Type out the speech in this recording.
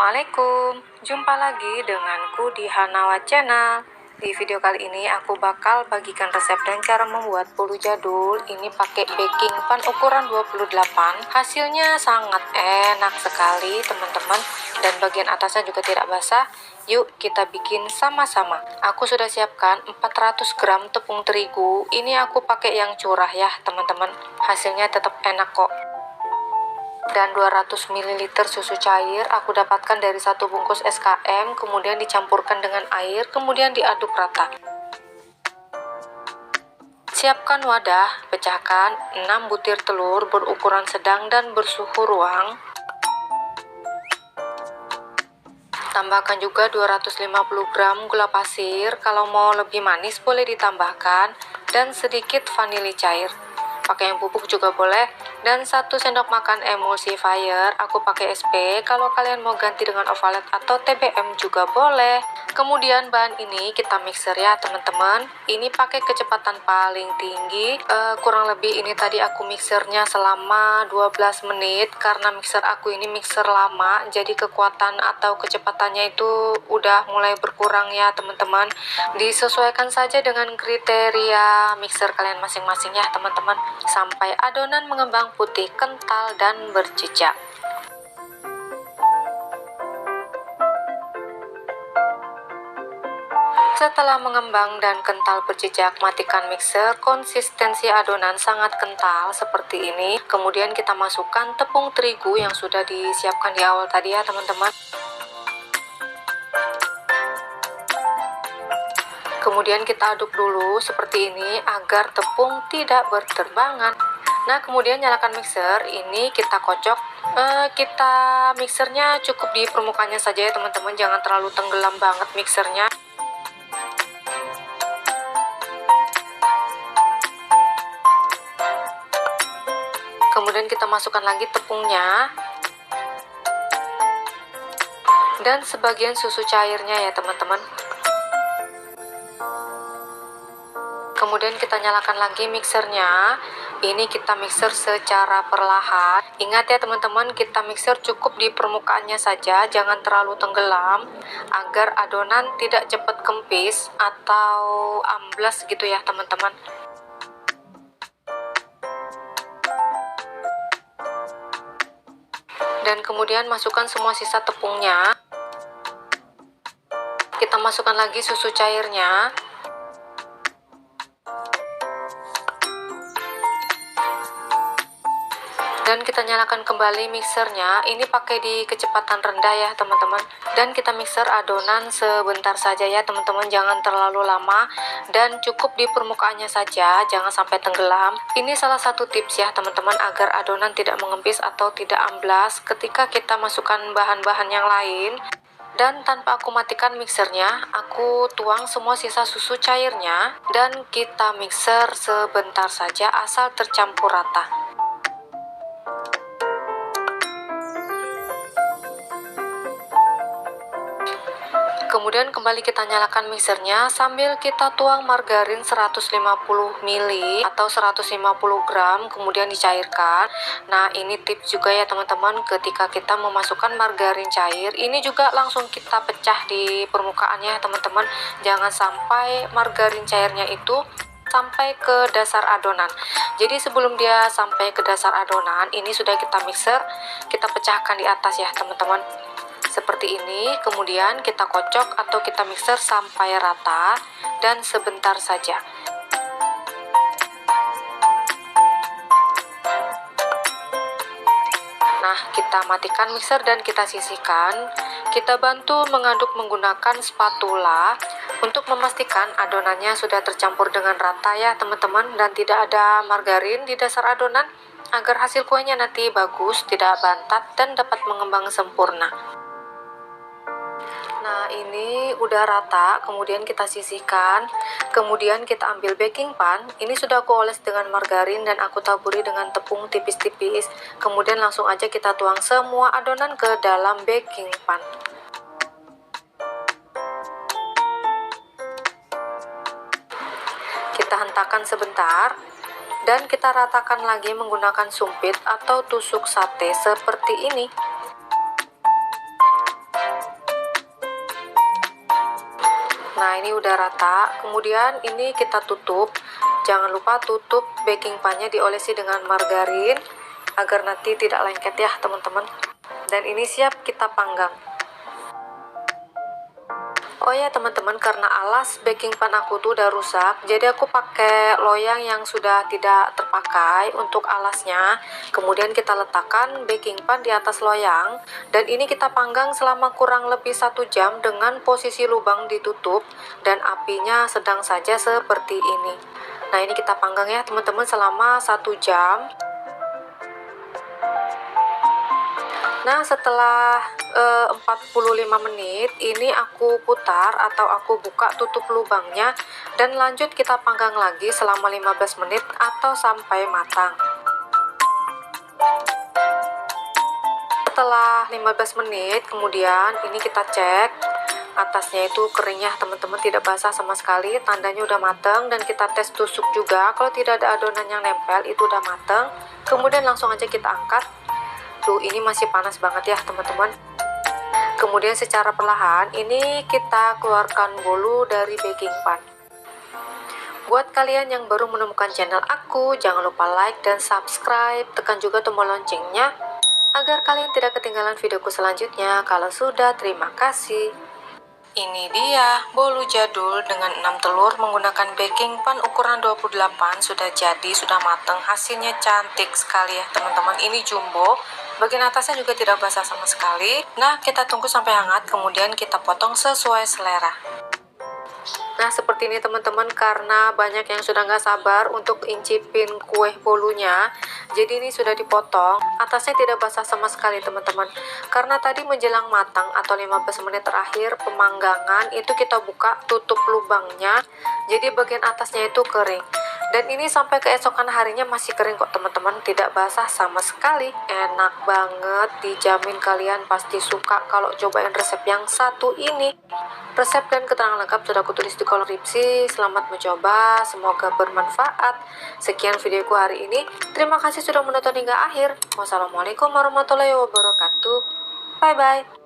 Assalamualaikum, jumpa lagi denganku di Hanawa Channel. Di video kali ini aku bakal bagikan resep dan cara membuat bolu jadul. Ini pakai baking pan ukuran 28. Hasilnya sangat enak sekali teman-teman, dan bagian atasnya juga tidak basah. Yuk kita bikin sama-sama. Aku sudah siapkan 400 gram tepung terigu. Ini aku pakai yang curah ya teman-teman. Hasilnya tetap enak kok. Dan 200 ml susu cair aku dapatkan dari satu bungkus SKM, kemudian dicampurkan dengan air, kemudian diaduk rata. Siapkan wadah, pecahkan 6 butir telur berukuran sedang dan bersuhu ruang. Tambahkan juga 250 gram gula pasir, kalau mau lebih manis boleh ditambahkan, dan sedikit vanili cair. Pakai yang bubuk juga boleh, dan 1 sendok makan emulsifier, aku pakai SP, kalau kalian mau ganti dengan ovalet atau TBM juga boleh. Kemudian bahan ini kita mixer ya teman-teman. Ini pakai kecepatan paling tinggi, kurang lebih ini tadi aku mixernya selama 12 menit, karena mixer aku ini mixer lama, jadi kekuatan atau kecepatannya itu udah mulai berkurang ya teman-teman. Disesuaikan saja dengan kriteria mixer kalian masing-masing ya teman-teman, sampai adonan mengembang putih, kental, dan berjejak. Setelah mengembang dan kental berjejak, matikan mixer. Konsistensi adonan sangat kental seperti ini. Kemudian kita masukkan tepung terigu yang sudah disiapkan di awal tadi ya teman-teman. Kemudian kita aduk dulu seperti ini agar tepung tidak berterbangan. Nah, kemudian nyalakan mixer. Ini kita kocok. Kita mixernya cukup di permukaannya saja ya teman-teman, jangan terlalu tenggelam banget mixernya. Kemudian kita masukkan lagi tepungnya dan sebagian susu cairnya ya teman-teman. Kemudian kita nyalakan lagi mixernya. Ini kita mixer secara perlahan. Ingat ya teman-teman, kita mixer cukup di permukaannya saja, jangan terlalu tenggelam, agar adonan tidak cepat kempis atau amblas gitu ya teman-teman. Dan kemudian masukkan semua sisa tepungnya. Kita masukkan lagi susu cairnya. Dan kita nyalakan kembali mixernya. Ini pakai di kecepatan rendah ya teman-teman. Dan kita mixer adonan sebentar saja ya teman-teman, jangan terlalu lama, dan cukup di permukaannya saja, jangan sampai tenggelam. Ini salah satu tips ya teman-teman, agar adonan tidak mengempis atau tidak amblas ketika kita masukkan bahan-bahan yang lain. Dan tanpa aku matikan mixernya, aku tuang semua sisa susu cairnya, dan kita mixer sebentar saja asal tercampur rata. Kemudian kembali kita nyalakan mixernya sambil kita tuang margarin 150 ml atau 150 gram, kemudian dicairkan. Nah, ini tips juga ya teman-teman, ketika kita memasukkan margarin cair, ini juga langsung kita pecah di permukaannya teman-teman. Jangan sampai margarin cairnya itu sampai ke dasar adonan. Jadi sebelum dia sampai ke dasar adonan, ini sudah kita mixer, kita pecahkan di atas ya teman-teman. Seperti ini, kemudian kita kocok atau kita mixer sampai rata dan sebentar saja. Nah, kita matikan mixer dan kita sisihkan. Kita bantu mengaduk menggunakan spatula untuk memastikan adonannya sudah tercampur dengan rata ya teman-teman, dan tidak ada margarin di dasar adonan, agar hasil kuenya nanti bagus, tidak bantat, dan dapat mengembang sempurna. Nah, ini udah rata, kemudian kita sisihkan. Kemudian kita ambil baking pan. Ini sudah aku oles dengan margarin dan aku taburi dengan tepung tipis-tipis. Kemudian langsung aja kita tuang semua adonan ke dalam baking pan. Kita hentakan sebentar dan kita ratakan lagi menggunakan sumpit atau tusuk sate seperti ini. Nah, ini udah rata. Kemudian ini kita tutup. Jangan lupa tutup baking pan-nya diolesi dengan margarin agar nanti tidak lengket ya teman-teman. Dan ini siap kita panggang. Oh ya teman-teman, karena alas baking pan aku tuh udah rusak, jadi aku pakai loyang yang sudah tidak terpakai untuk alasnya. Kemudian kita letakkan baking pan di atas loyang, dan ini kita panggang selama kurang lebih 1 jam dengan posisi lubang ditutup dan apinya sedang saja seperti ini. Nah, ini kita panggang ya teman-teman selama 1 jam. Nah, setelah 45 menit ini aku putar atau aku buka tutup lubangnya dan lanjut kita panggang lagi selama 15 menit atau sampai matang. Setelah 15 menit kemudian ini kita cek atasnya itu keringnya teman-teman, tidak basah sama sekali, tandanya udah mateng. Dan kita tes tusuk juga, kalau tidak ada adonan yang nempel itu udah mateng. Kemudian langsung aja kita angkat. Tuh, ini masih panas banget ya teman-teman. Kemudian secara perlahan ini kita keluarkan bolu dari baking pan. Buat kalian yang baru menemukan channel aku, jangan lupa like dan subscribe, tekan juga tombol loncengnya agar kalian tidak ketinggalan videoku selanjutnya. Kalau sudah, terima kasih. Ini dia bolu jadul dengan 6 telur menggunakan baking pan ukuran 28, sudah jadi, sudah matang. Hasilnya cantik sekali ya teman-teman. Ini jumbo, bagian atasnya juga tidak basah sama sekali. Nah, kita tunggu sampai hangat, kemudian kita potong sesuai selera. Nah, seperti ini teman-teman, karena banyak yang sudah nggak sabar untuk incipin kue bolunya, jadi ini sudah dipotong. Atasnya tidak basah sama sekali teman-teman, karena tadi menjelang matang atau 15 menit terakhir pemanggangan itu kita buka tutup lubangnya, jadi bagian atasnya itu kering. Dan ini sampai keesokan harinya masih kering kok teman-teman, tidak basah sama sekali. Enak banget, dijamin kalian pasti suka kalau cobain resep yang satu ini. Resep dan keterangan lengkap sudah aku tulis di kolom deskripsi. Selamat mencoba, semoga bermanfaat. Sekian videoku hari ini. Terima kasih sudah menonton hingga akhir. Wassalamualaikum warahmatullahi wabarakatuh. Bye bye.